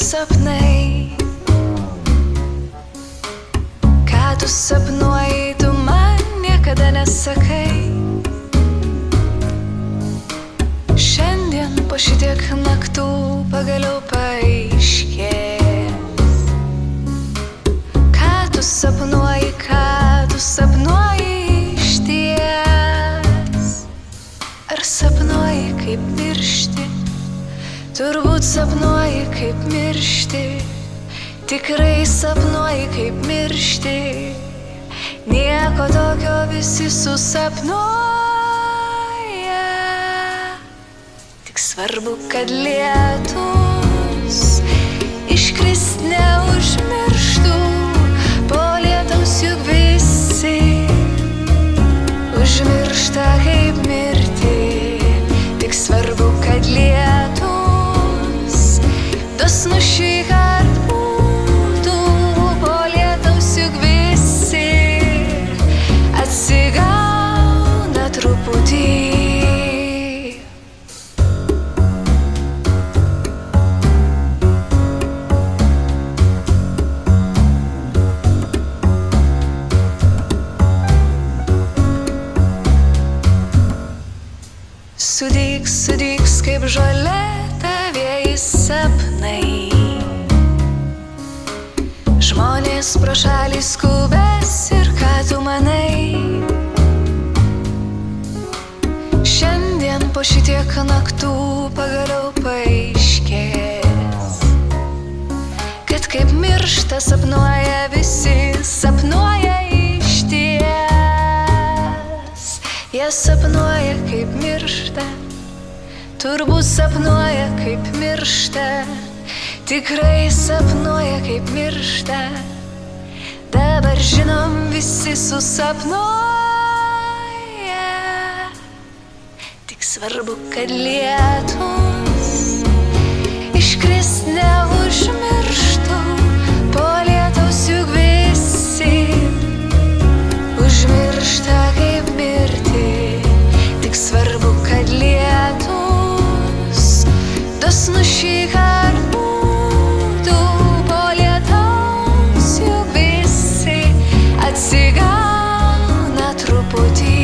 sapnai, ką tu sapnuoji, tu man niekada nesakai. Šiandien po šitiek naktų pagaliau paaiškės, ką tu sapnuoji išties. Ar sapnuoji kaip miršti? Turbūt sapnuoji kaip miršti. Tikrai sapnuoji kaip miršti. Nieko tokio visi susapnuoja. Tik svarbu, kad lietus iškrist neužmirštų. Po lietaus juk visi užmiršta kaip mirti. Tik svarbu, kad lietus dosnus šįkart būtų. Po lietaus juk visi atsigauna truputį. Sudygs, sudygs kaip žolė tavieji sapnai. Žmonės pro šalį skubės ir ką tu manai? Šiandien po šitiek naktų pagaliau paaiškės, kad kaip miršta sapnuoja visi, sapnuoja išties. Jie sapnuoja kaip miršta, turbūt sapnuoja kaip miršta. Tikrai sapnuoja kaip miršta. Dabar žinom visi susapnuoja. Tik svarbu, kad lietus iškrist neužmirštų. Po lietaus juk visi užmiršta kaip mirti. Tik svarbu, kad lietus dosnus šįkart būtų. Po lietaus juk visi atsigauna truputį.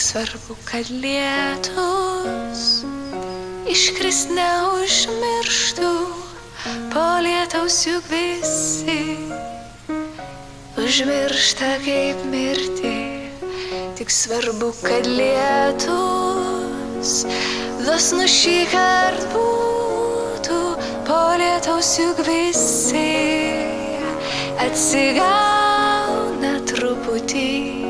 Svarbu, kad lietus iškrist neužmirštų. Po lietaus juk visi užmiršta kaip mirti. Tik svarbu, kad lietus dosnus šįkart būtų. Po lietaus juk visi atsigauna truputį.